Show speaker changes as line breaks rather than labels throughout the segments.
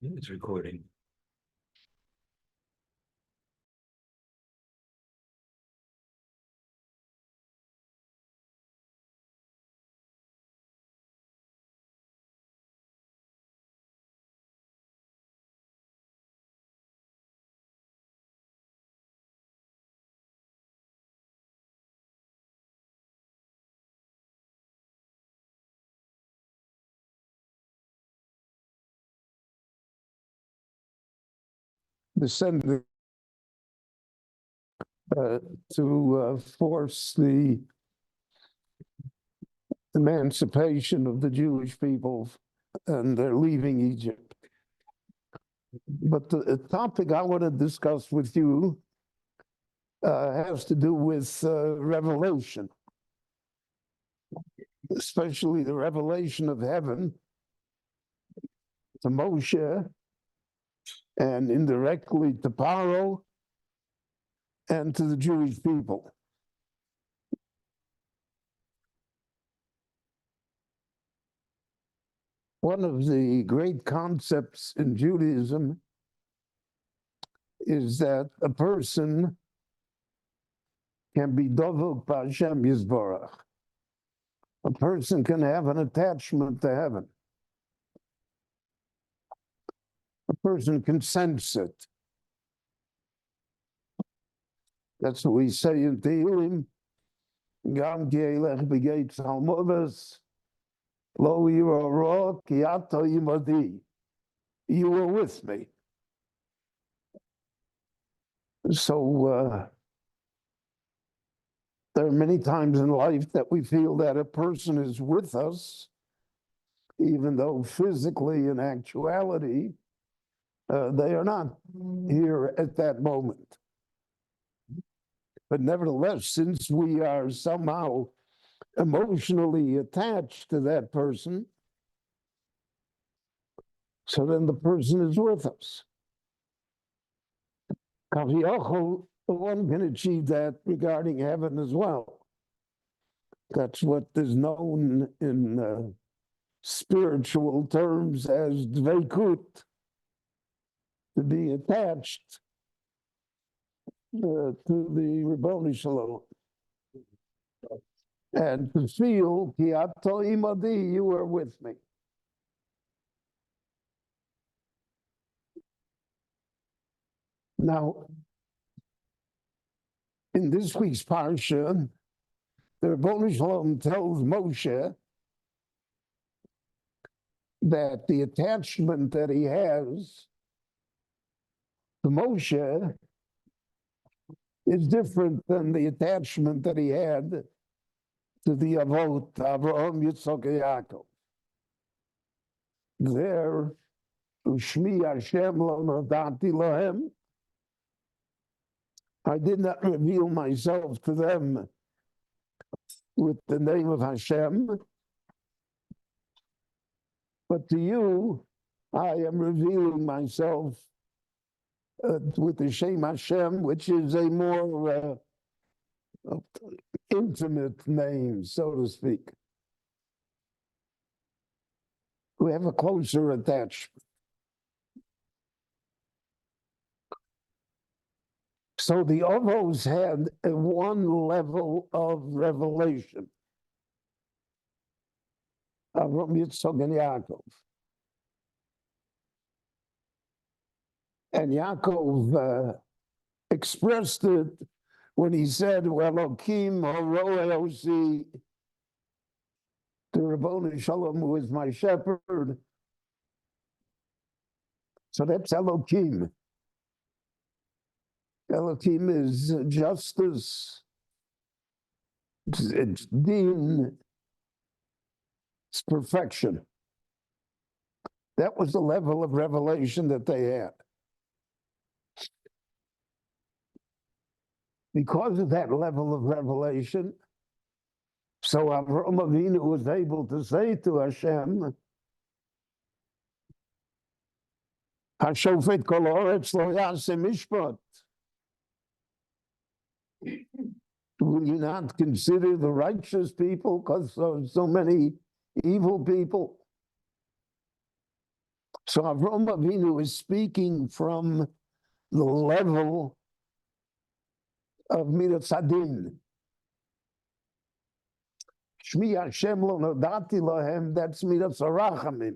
It's recording.
Descended to force the emancipation of the Jewish people, and they're leaving Egypt. But the topic I want to discuss with you has to do with revelation, especially the revelation of heaven to Moshe and indirectly to Pharaoh and to the Jewish people. One of the great concepts in Judaism is that a person can be dovuk b'Hashem Yisborach. A person can have an attachment to heaven. A person can sense it. That's what we say in Tehillim. Gam ki elech b'geit Salmoves, lo yirah ki ata imadi. You were with me. So there are many times in life that we feel that a person is with us, even though physically, in actuality, they are not here at that moment. But nevertheless, since we are somehow emotionally attached to that person, so then the person is with us. Kaviyachol, one can achieve that regarding heaven as well. That's what is known in spiritual terms as dveikut, to be attached to the Ribono Shel Olam, and to feel ki ato imadi, you are with me. Now, in this week's parsha, the Ribono Shel Olam tells Moshe that the attachment that he has to Moshe is different than the attachment that he had to the Avot, Avraham, Yitzchak, and Yaakov. There, Ushmi Hashem lo nodati lahem, I did not reveal myself to them with the name of Hashem, but to you, I am revealing myself with the Shem Hashem, which is a more intimate name, so to speak. We have a closer attachment. So the Avos had one level of revelation. Avraham, Yitzchak, and Yaakov. And Yaakov expressed it when he said, Elokim horoeh osi, the Ribono Shel Olam, who is my shepherd. So that's Elokim. Elokim is justice, it's din, it's perfection. That was the level of revelation that they had. Because of that level of revelation, so Avraham Avinu was able to say to Hashem, Hashofet kol haaretz lo yaseh mishpat. Will you not consider the righteous people because of so many evil people? So Avraham Avinu is speaking from the level of Midas Hadin. Shmi Hashem lo nodati lahem, that's Midas Harachamim.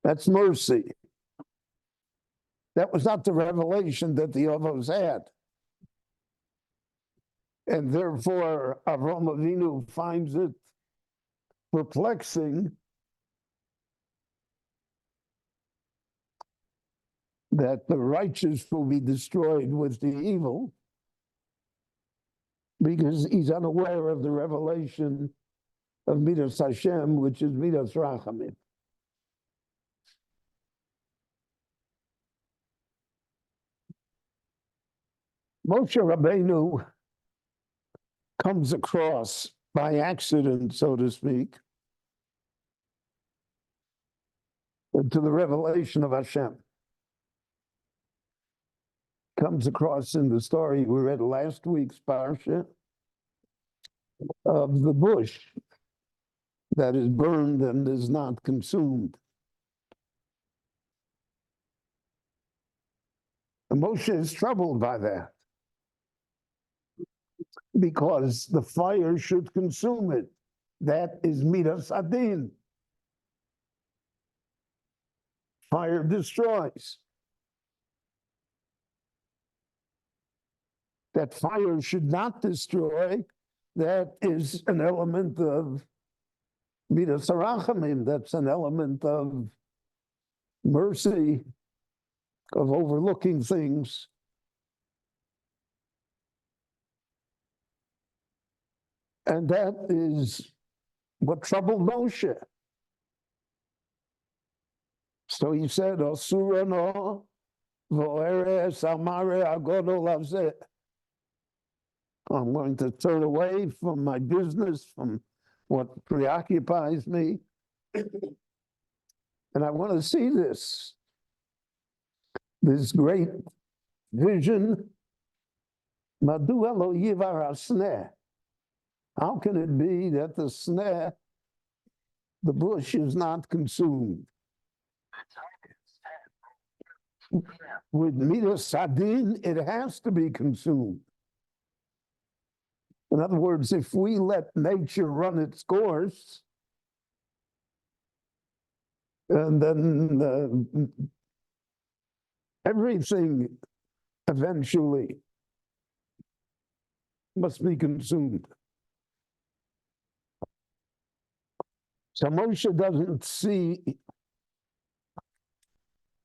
That's mercy. That was not the revelation that the Avos had. And therefore, Avraham Avinu finds it perplexing that the righteous will be destroyed with the evil, because he's unaware of the revelation of Midas Hashem, which is Midas Rachamim. Moshe Rabbeinu comes across by accident, so to speak, to the revelation of Hashem. Comes across in the story we read last week's Parsha of the bush that is burned and is not consumed. And Moshe is troubled by that, because the fire should consume it. That is Midas Hadin. Fire destroys. That fire should not destroy. That is an element of Midas Harachamim. That's an element of mercy, of overlooking things. And that is what troubled Moshe. So he said, Asura no, vo'eres amare agodol hazeh. I'm going to turn away from my business, from what preoccupies me. And I want to see this great vision. Madua lo yivar hasneh. How can it be that the sneh, the bush, is not consumed? With Midas Hadin, it has to be consumed. In other words, if we let nature run its course, and then everything eventually must be consumed. So Moshe doesn't see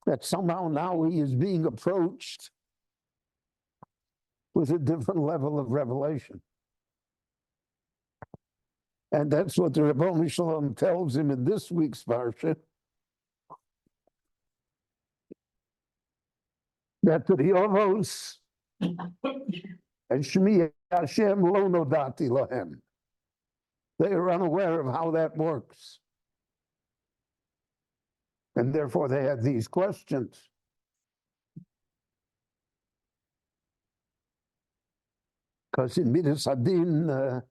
that somehow now he is being approached with a different level of revelation. And that's what the Ribono Shel Olam tells him in this week's Parsha, that to the Avos, and Shmi Hashem lo nodati lahem. They are unaware of how that works. And therefore they have these questions. Because in Midas Hadin,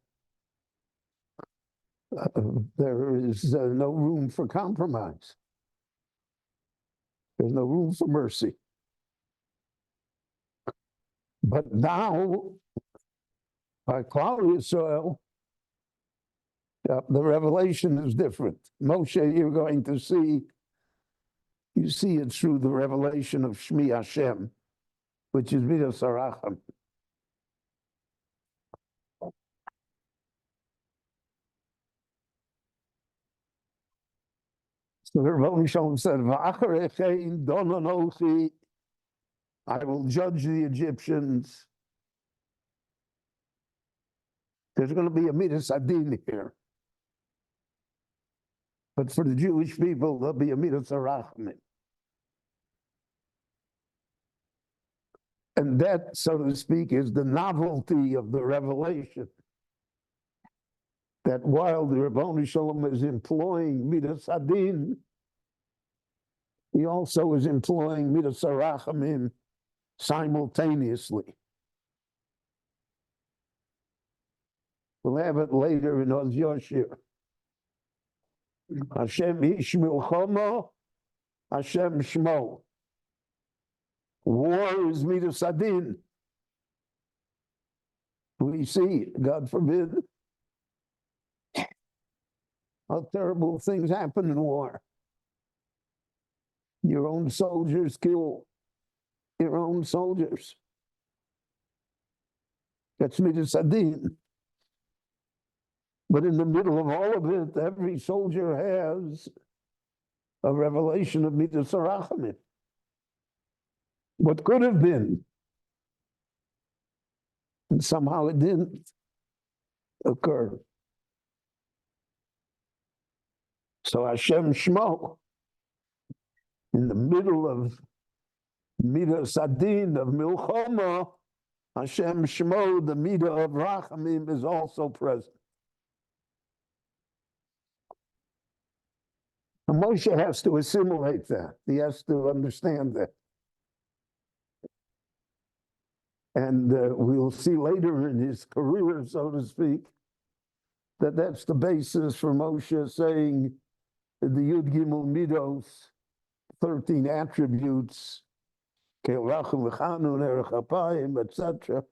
there is no room for compromise. There's no room for mercy. But now, by Klal Yisrael, the revelation is different. Moshe, you're going to see, you see it through the revelation of Shmi Hashem, which is Midas Harachamim. So the Ribono Shel Olam said, "V'acharechein don anochi," I will judge the Egyptians. There's going to be a Midas Hadin here. But for the Jewish people, there'll be a Midas Harachamim. And that, so to speak, is the novelty of the revelation. That while the Ribono Shel Olam is employing Midas Hadin, he also is employing Midas Harachamim simultaneously. We'll have it later in Oz Yoshir. Hashem ish milchama Hashem Shmo. War is midas adin. We see, God forbid, how terrible things happen in war. Your own soldiers kill your own soldiers. That's midas adin. But in the middle of all of it, every soldier has a revelation of midas harachamim. What could have been, and somehow it didn't occur. So Hashem Shmo, in the middle of midas adin, of milchama, Hashem Shmo, the midah of rachamim, is also present. And Moshe has to assimilate that. He has to understand that. And we'll see later in his career, so to speak, that that's the basis for Moshe saying the Yud Gimel Midos, 13 attributes, etc.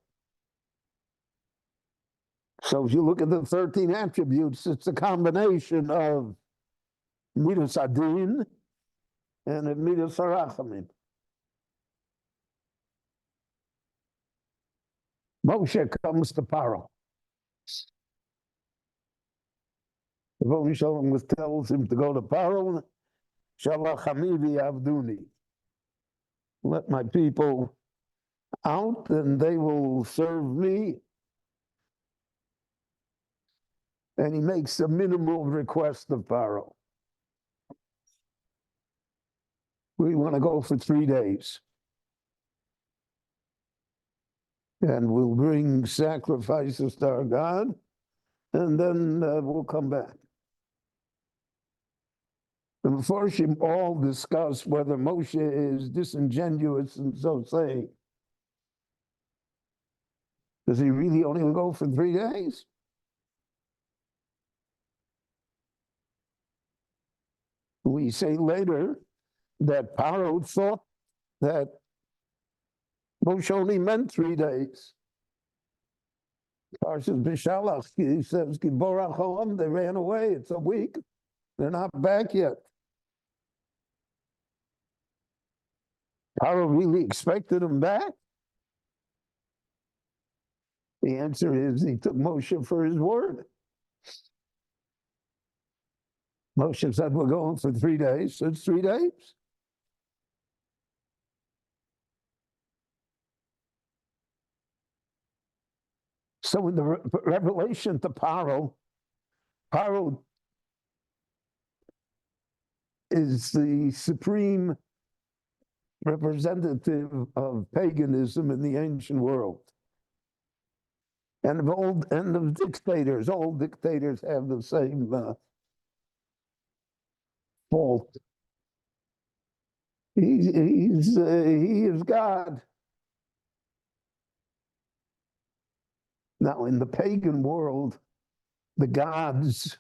So if you look at the 13 attributes, it's a combination of midas adin and midas harachamim. Moshe comes to Pharaoh. The Rebbe Shalom tells him to go to Pharaoh, Shalachami v'yavduni. Let my people out and they will serve me. And he makes a minimal request of Pharaoh. We want to go for 3 days. And we'll bring sacrifices to our God, and then we'll come back. The Mefarshim all discuss whether Moshe is disingenuous in so saying. Does he really only go for 3 days? We say later that Pharaoh thought that Moshe only meant 3 days. Parshas B'Shalach, he says, they ran away, it's a week. They're not back yet. Pharaoh really expected them back? The answer is he took Moshe for his word. Moshe said, we're going for 3 days, so it's 3 days. So in the revelation to Pharaoh, Pharaoh is the supreme representative of paganism in the ancient world. And of dictators. All dictators have the same fault. He is God. Now, in the pagan world, the gods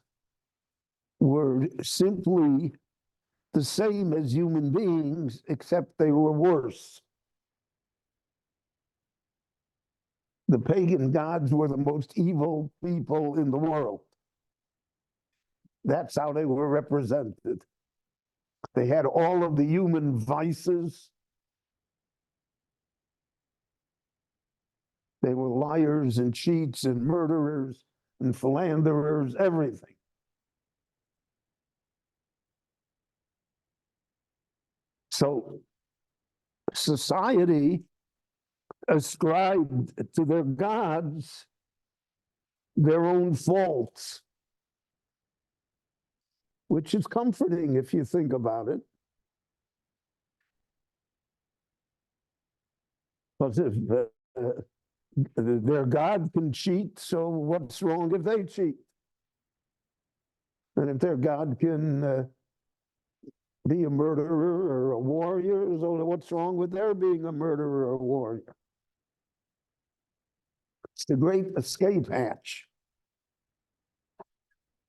were simply the same as human beings, except they were worse. The pagan gods were the most evil people in the world. That's how they were represented. They had all of the human vices. They were liars and cheats and murderers and philanderers, everything. So society ascribed to their gods their own faults, which is comforting if you think about it. Because if their God can cheat, so what's wrong if they cheat? And if their God can be a murderer or a warrior, so what's wrong with their being a murderer or a warrior? It's the great escape hatch.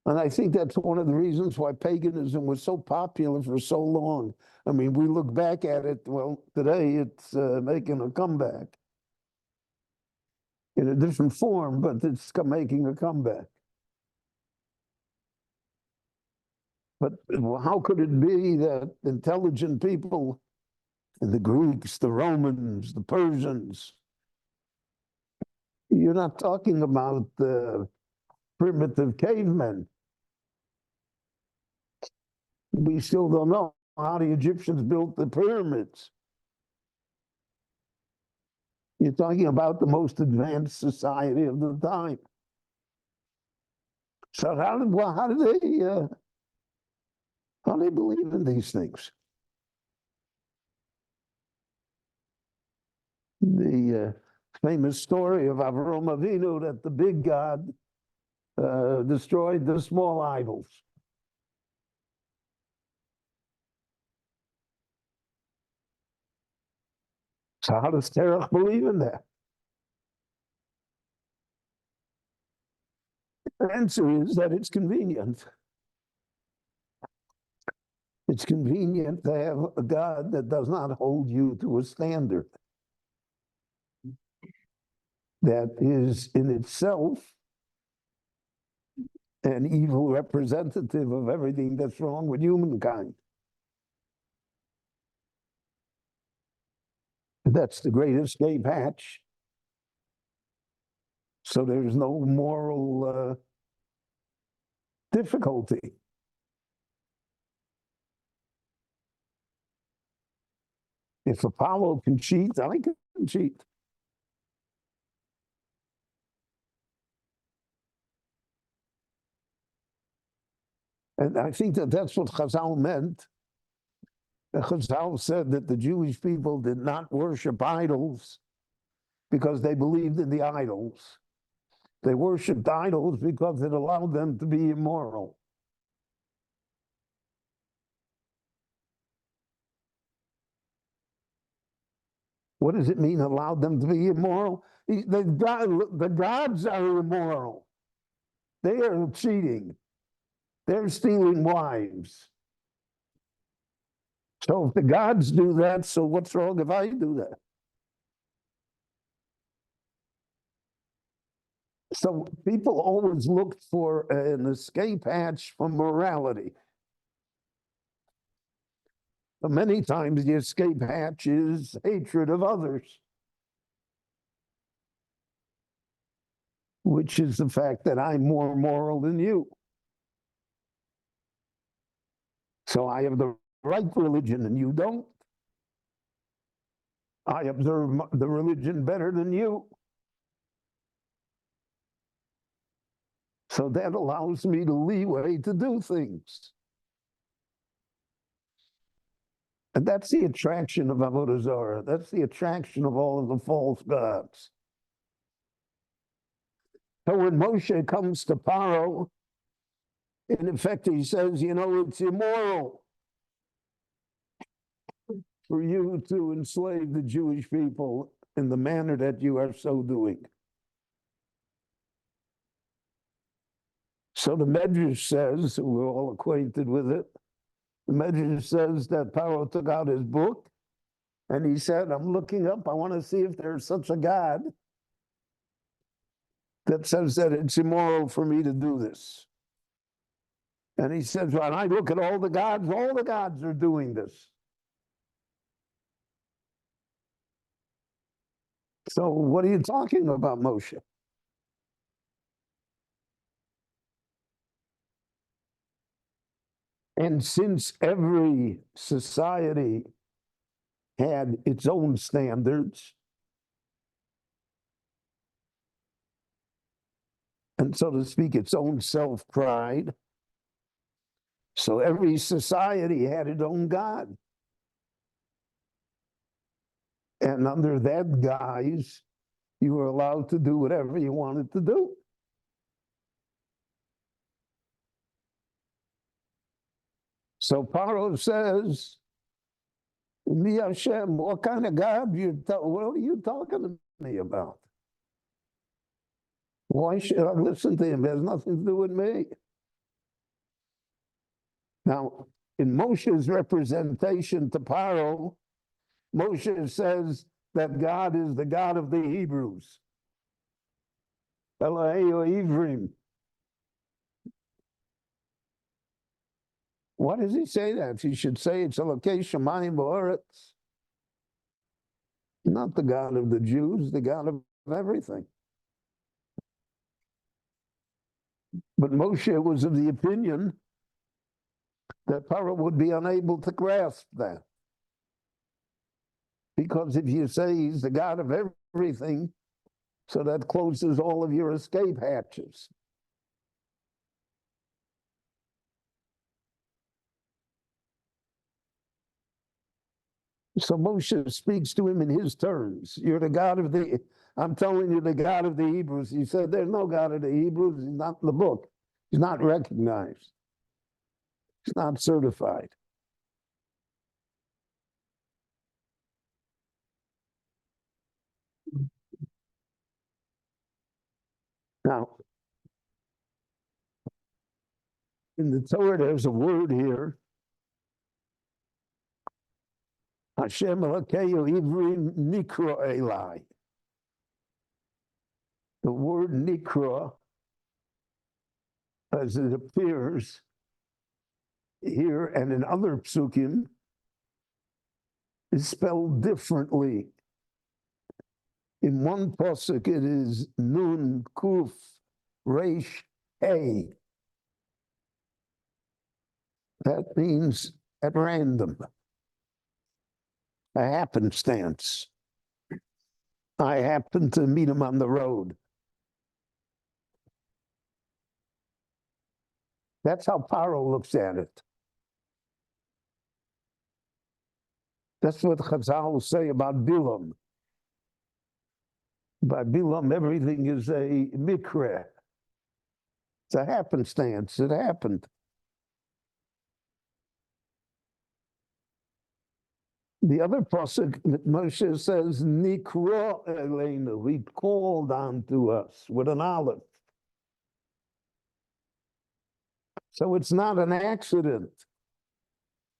And I think that's one of the reasons why paganism was so popular for so long. I mean, we look back at it, well, today it's making a comeback in a different form, but it's making a comeback. But how could it be that intelligent people, the Greeks, the Romans, the Persians, you're not talking about the primitive cavemen. We still don't know how the Egyptians built the pyramids. You're talking about the most advanced society of the time. So how do they believe in these things? The famous story of Avraham Avinu that the big God destroyed the small idols. So how does Terach believe in that? The answer is that it's convenient. It's convenient to have a God that does not hold you to a standard that is in itself an evil representative of everything that's wrong with humankind. That's the great escape hatch. So there's no moral difficulty. If Apollo can cheat, I can cheat. And I think that that's what Chazal meant. Chazal said that the Jewish people did not worship idols because they believed in the idols. They worshipped idols because it allowed them to be immoral. What does it mean, allowed them to be immoral? The gods are immoral. They are cheating. They're stealing wives. So if the gods do that, so what's wrong if I do that? So people always looked for an escape hatch from morality. But many times the escape hatch is hatred of others, which is the fact that I'm more moral than you. So I have the right religion and you don't. I observe the religion better than you. So that allows me the leeway to do things. And that's the attraction of Avodah Zarah. That's the attraction of all of the false gods. So when Moshe comes to Pharaoh, in effect, he says, you know, it's immoral for you to enslave the Jewish people in the manner that you are so doing. So the Medrash says, we're all acquainted with it, the Medrash says that Pharaoh took out his book and he said, I'm looking up, I want to see if there's such a God that says that it's immoral for me to do this. And he says, when I look at all the gods are doing this. So what are you talking about, Moshe? And since every society had its own standards, and so to speak, its own self-pride, so every society had its own God. And under that guise, you were allowed to do whatever you wanted to do. So Pharaoh says, Mi Hashem, what kind of God what are you talking to me about? Why should I listen to him? It has nothing to do with me. Now, in Moshe's representation to Pharaoh, Moshe says that God is the God of the Hebrews. Elohei Ivrim. Why does he say that? He should say it's Elokei Shamayim V'Oretz. Not the God of the Jews, the God of everything. But Moshe was of the opinion that Pharaoh would be unable to grasp that. Because if you say he's the God of everything, so that closes all of your escape hatches. So Moshe speaks to him in his terms. You're the God of the, I'm telling you, the God of the Hebrews. He said, there's no God of the Hebrews. He's not in the book. He's not recognized. He's not certified. Now, in the Torah, there's a word here. Hashem Elokeinu Ivrim Nikra Eli. The word Nikra, as it appears here and in other psukim, is spelled differently. In one pasuk, it is Nun Kuf Reish Hey. That means at random, a happenstance. I happened to meet him on the road. That's how Pharaoh looks at it. That's what Chazal say about Bilam. By Bilam, everything is a mikra. It's a happenstance. It happened. The other pasuk, Moshe says, Nikra Eleinu, he called unto us with an aleph. So it's not an accident.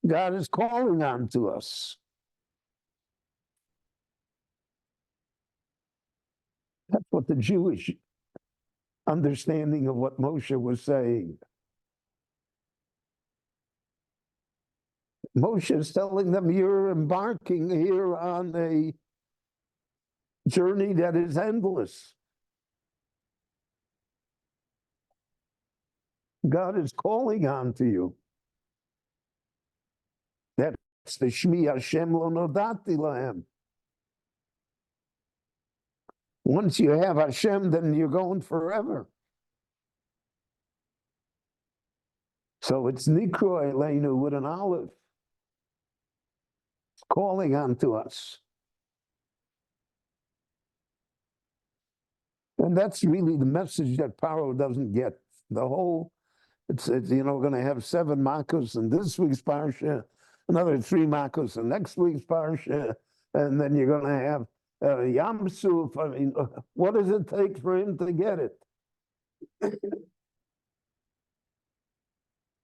God is calling unto us. That's what the Jewish understanding of what Moshe was saying. Moshe is telling them, you're embarking here on a journey that is endless. God is calling unto you. That's the Shmi Hashem lo nodati lahem. Once you have Hashem, then you're going forever. So it's Nikro Eleinu with an aleph. It's calling unto us. And that's really the message that Pharaoh doesn't get. The whole, it's we're going to have 7 makos in this week's Parsha, another 3 makos in next week's Parsha, and then you're going to have Yam Suf. I mean, what does it take for him to get it?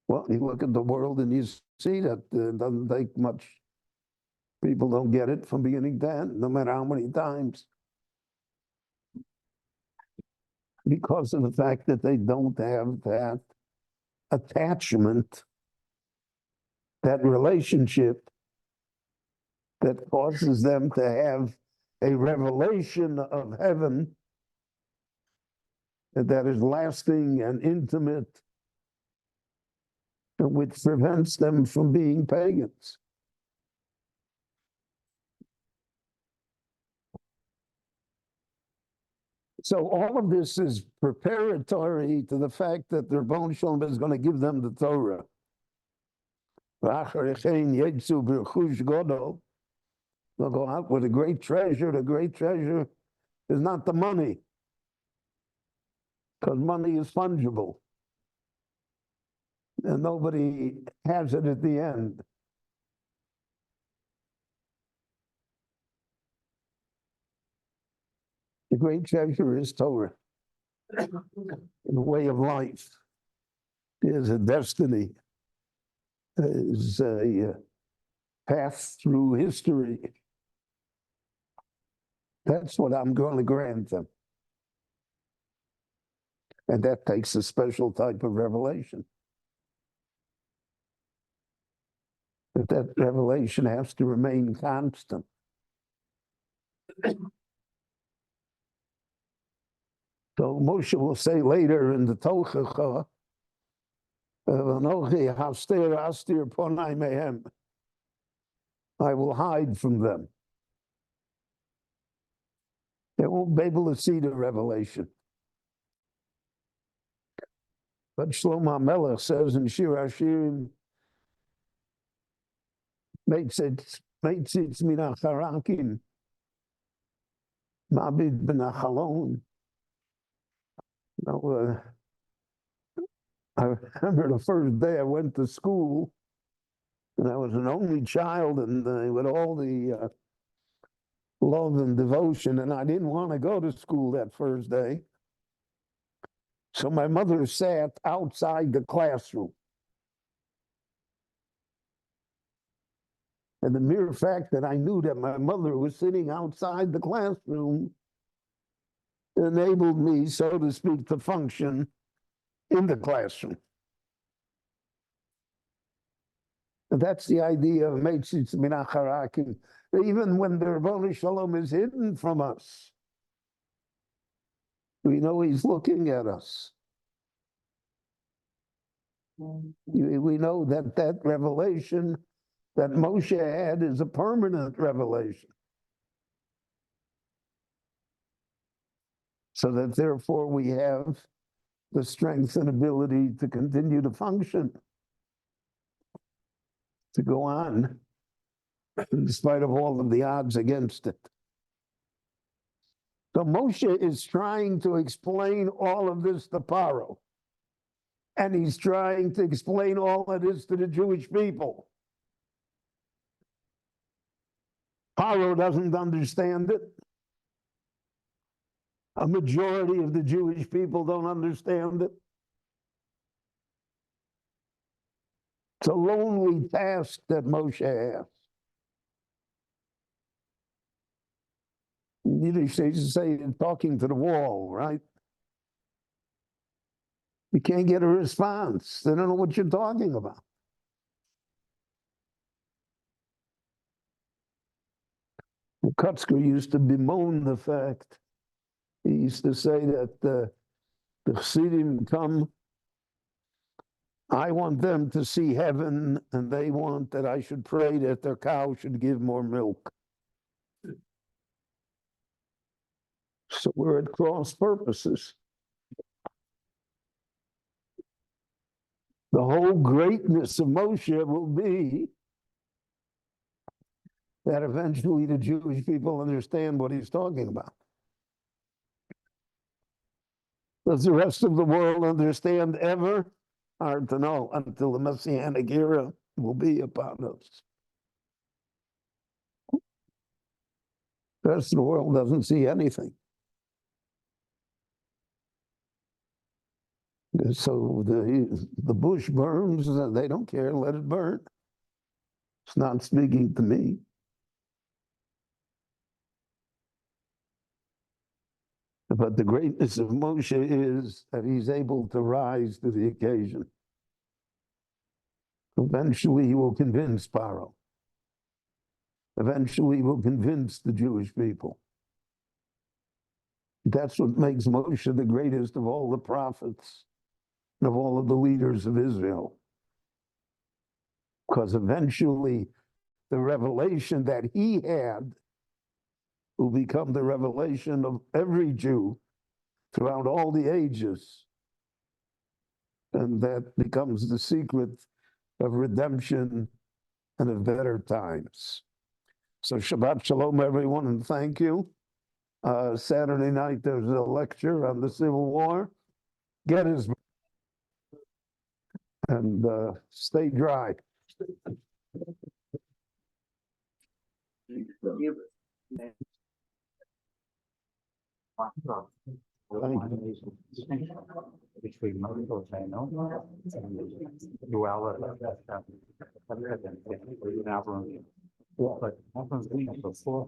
Well, you look at the world and you see that it doesn't take much. People don't get it from beginning to end, no matter how many times. Because of the fact that they don't have that attachment, that relationship that causes them to have a revelation of heaven that is lasting and intimate, which prevents them from being pagans. So all of this is preparatory to the fact that their Rebbeinu Shalom is going to give them the Torah. They'll go out with a great treasure. The great treasure is not the money, because money is fungible. And nobody has it at the end. The great treasure is Torah. In the way of life is a destiny. is a path through history. That's what I'm going to grant them. And that takes a special type of revelation. But that revelation has to remain constant. So Moshe will say later in the Tochacha, I will hide from them. They won't be able to see the revelation. But Shlomo Melech says in Shir Hashirim, Meitzitz min hacharakim, mabid ben hachalon. I remember the first day I went to school, and I was an only child, and with all the love and devotion, and I didn't want to go to school that first day. So my mother sat outside the classroom. And the mere fact that I knew that my mother was sitting outside the classroom enabled me, so to speak, to function in the classroom. And that's the idea of Meitzitz min hacharakim. Even when the Ribono Shalom is hidden from us, we know he's looking at us. We know that that revelation that Moshe had is a permanent revelation. So that therefore we have the strength and ability to continue to function, to go on, in spite of all of the odds against it. So Moshe is trying to explain all of this to Pharaoh. And he's trying to explain all of this to the Jewish people. Pharaoh doesn't understand it. A majority of the Jewish people don't understand it. It's a lonely task that Moshe has. Yiddish, they used to say, talking to the wall, right? You can't get a response. They don't know what you're talking about. Kutzker used to bemoan the fact. He used to say that the Chassidim come, I want them to see heaven, and they want that I should pray that their cow should give more milk. So we're at cross purposes. The whole greatness of Moshe will be that eventually the Jewish people understand what he's talking about. Does the rest of the world understand ever? Hard to know, until the Messianic era will be upon us. The rest of the world doesn't see anything. So the bush burns, they don't care, let it burn. It's not speaking to me. But the greatness of Moshe is that he's able to rise to the occasion. Eventually he will convince Pharaoh. Eventually he will convince the Jewish people. That's what makes Moshe the greatest of all the prophets and of all of the leaders of Israel. Because eventually the revelation that he had will become the revelation of every Jew throughout all the ages. And that becomes the secret of redemption and of better times. So Shabbat Shalom, everyone, and thank you. Saturday night, there's a lecture on the Civil War. Gettysburg. And stay dry. Thank you.
between multiple channels and duality. But happens before